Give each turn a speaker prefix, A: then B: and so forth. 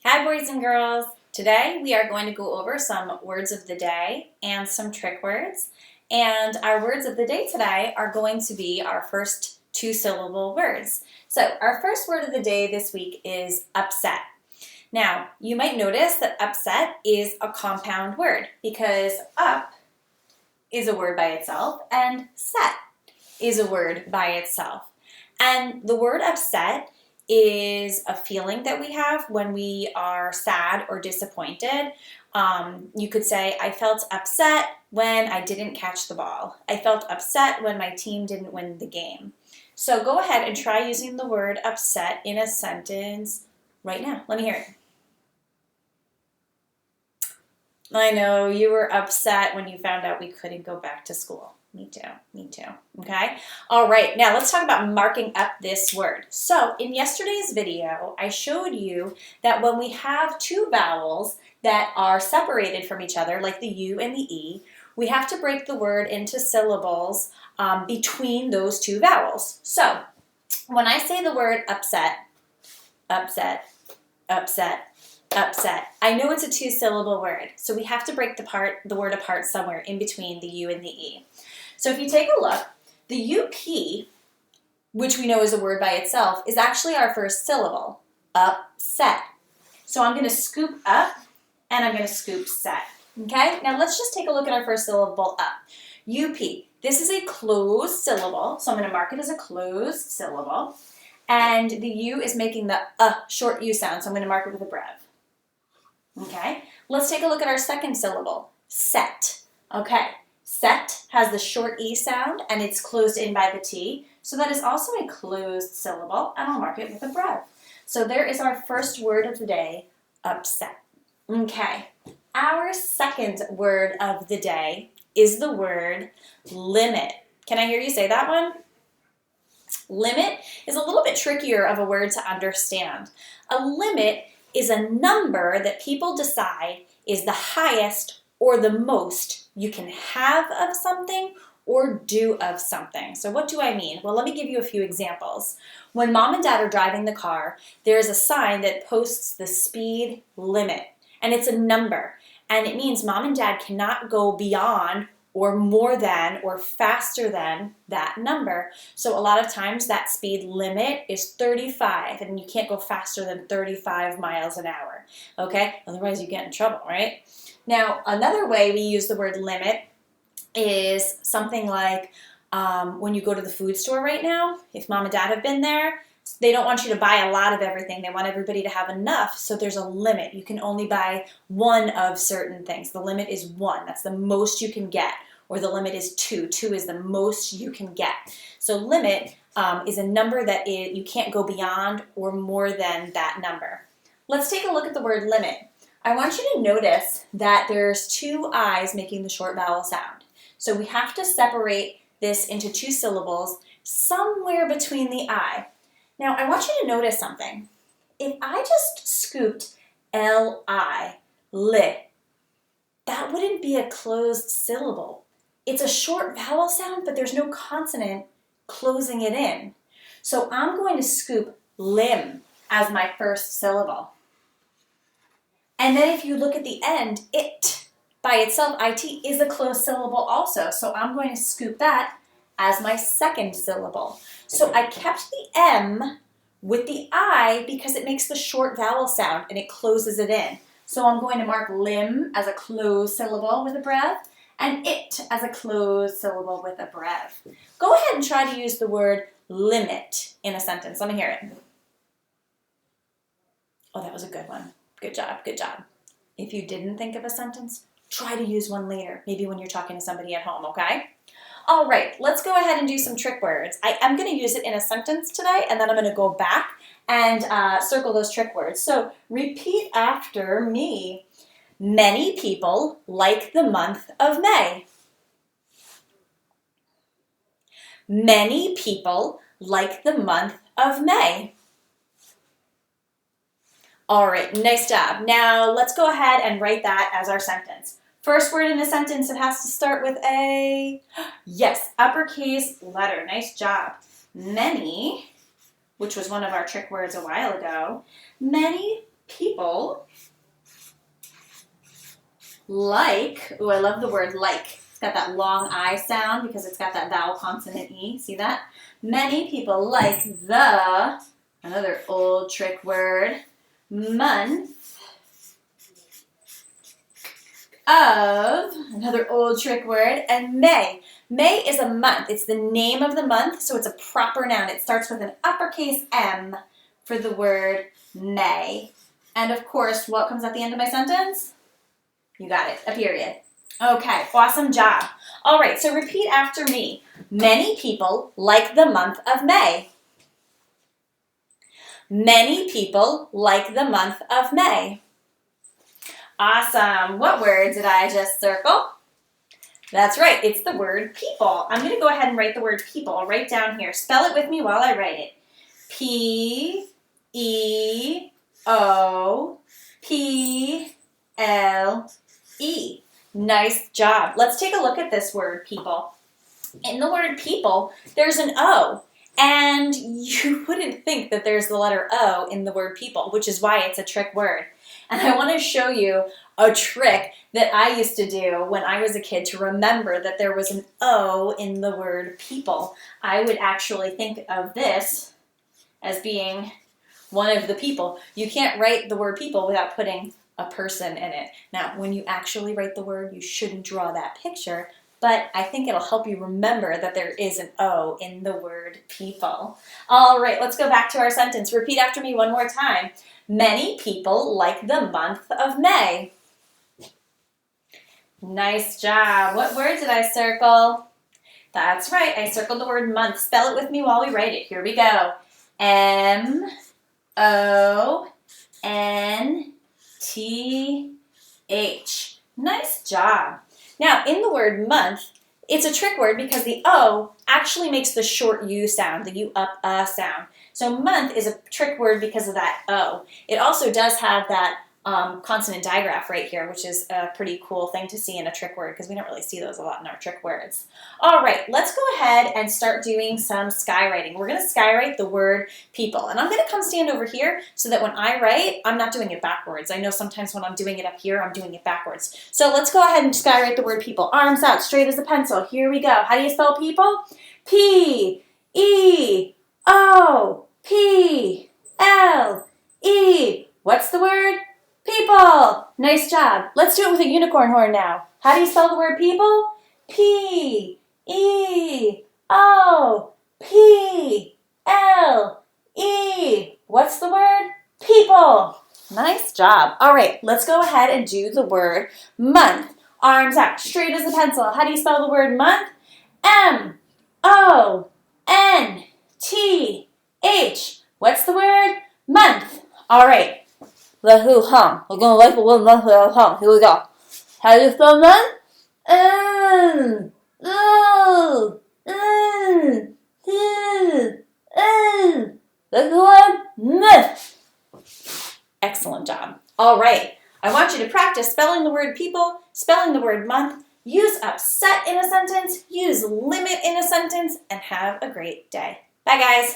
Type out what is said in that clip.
A: Hi boys and girls! Today we are going to go over some words of the day and some trick words. And our words of the day today are going to be our first two-syllable words. So our first word of the day this week is upset. Now you might notice that upset is a compound word because up is a word by itself and set is a word by itself. And the word upset is a feeling that we have when we are sad or disappointed. You could say, I felt upset when I didn't catch the ball. I felt upset when my team didn't win the game. So go ahead and try using the word upset in a sentence right now. Let me hear it. I know you were upset when you found out we couldn't go back to school. Me too, okay? All right, now let's talk about marking up this word. So in yesterday's video, I showed you that when we have two vowels that are separated from each other, like the U and the E, we have to break the word into syllables between those two vowels. So when I say the word upset, upset, upset, upset, I know it's a two-syllable word, so we have to break the word apart somewhere in between the U and the E. So if you take a look, the UP, which we know is a word by itself, is actually our first syllable, upset. So I'm going to scoop up and I'm going to scoop set. Okay, now let's just take a look at our first syllable, up. UP, this is a closed syllable, so I'm going to mark it as a closed syllable. And the U is making the short U sound, so I'm going to mark it with a breath. Okay, let's take a look at our second syllable, set. Okay, set has the short E sound and it's closed in by the T, so that is also a closed syllable, and I'll mark it with a breath. So there is our first word of the day, upset. Okay, our second word of the day is the word limit. Can I hear you say that one? Limit is a little bit trickier of a word to understand. A limit is a number that people decide is the highest or the most you can have of something or do of something. So what do I mean? Well, let me give you a few examples. When mom and dad are driving the car, there is a sign that posts the speed limit, and it's a number, and it means mom and dad cannot go beyond or more than or faster than that number. So a lot of times that speed limit is 35 and you can't go faster than 35 miles an hour, okay? Otherwise you get in trouble, right? Now, another way we use the word limit is something like when you go to the food store right now, if mom and dad have been there, they don't want you to buy a lot of everything. They want everybody to have enough, so there's a limit. You can only buy one of certain things. The limit is 1. That's the most you can get. Or the limit is 2. 2 is the most you can get. So limit is a number that you can't go beyond or more than that number. Let's take a look at the word limit. I want you to notice that there's two I's making the short vowel sound. So we have to separate this into two syllables somewhere between the I. Now, I want you to notice something. If I just scooped L-I, lit, that wouldn't be a closed syllable. It's a short vowel sound, but there's no consonant closing it in. So I'm going to scoop lim as my first syllable. And then if you look at the end, it by itself, it is a closed syllable also. So I'm going to scoop that as my second syllable. So I kept the M with the I because it makes the short vowel sound and it closes it in. So I'm going to mark lim as a closed syllable with a breath and it as a closed syllable with a breath. Go ahead and try to use the word limit in a sentence. Let me hear it. Oh, that was a good one. Good job, good job. If you didn't think of a sentence, try to use one later, maybe when you're talking to somebody at home, okay? All right, let's go ahead and do some trick words. I am going to use it in a sentence today, and then I'm going to go back and circle those trick words. So repeat after me. Many people like the month of May. Many people like the month of May. All right, nice job. Now let's go ahead and write that as our sentence. First word in the sentence, it has to start with a, yes, uppercase letter. Nice job. Many, which was one of our trick words a while ago, many people like, ooh, I love the word like. It's got that long I sound because it's got that vowel consonant E. See that? Many people like the, another old trick word, month of, another old trick word, and May. May is a month. It's the name of the month, so it's a proper noun. It starts with an uppercase M for the word May. And of course, what comes at the end of my sentence? You got it, a period. Okay, awesome job. All right, so repeat after me. Many people like the month of May. Many people like the month of May. Awesome. What word did I just circle? That's right, it's the word people. I'm going to go ahead and write the word people right down here. Spell it with me while I write it. P-E-O-P-L-E. Nice job. Let's take a look at this word, people. In the word people, there's an O. And you wouldn't think that there's the letter O in the word people, which is why it's a trick word. And I want to show you a trick that I used to do when I was a kid to remember that there was an O in the word people. I would actually think of this as being one of the people. You can't write the word people without putting a person in it. Now, when you actually write the word, you shouldn't draw that picture, but I think it'll help you remember that there is an O in the word people. All right, let's go back to our sentence. Repeat after me one more time. Many people like the month of May. Nice job. What word did I circle? That's right, I circled the word month. Spell it with me while we write it. Here we go. M-O-N-T-H. Nice job. Now, in the word month, it's a trick word because the O actually makes the short U sound, the U up sound. So month is a trick word because of that O. It also does have that consonant digraph right here, which is a pretty cool thing to see in a trick word because we don't really see those a lot in our trick words. All right, let's go ahead and start doing some skywriting. We're going to skywrite the word people. And I'm going to come stand over here so that when I write, I'm not doing it backwards. I know sometimes when I'm doing it up here, I'm doing it backwards. So let's go ahead and skywrite the word people. Arms out, straight as a pencil. Here we go. How do you spell people? P-E-O-P-L-E. What's the word? People. Nice job. Let's do it with a unicorn horn now. How do you spell the word people? P-E-O-P-L-E. What's the word? People. Nice job. All right, let's go ahead and do the word month. Arms out, straight as a pencil. How do you spell the word month? M-O-N-T-H. What's the word? Month. All right. We're gonna write the word month. Here we go. How do you spell month? That's the word month. Excellent job. All right. I want you to practice spelling the word people, spelling the word month, use upset in a sentence, use limit in a sentence, and have a great day. Bye, guys.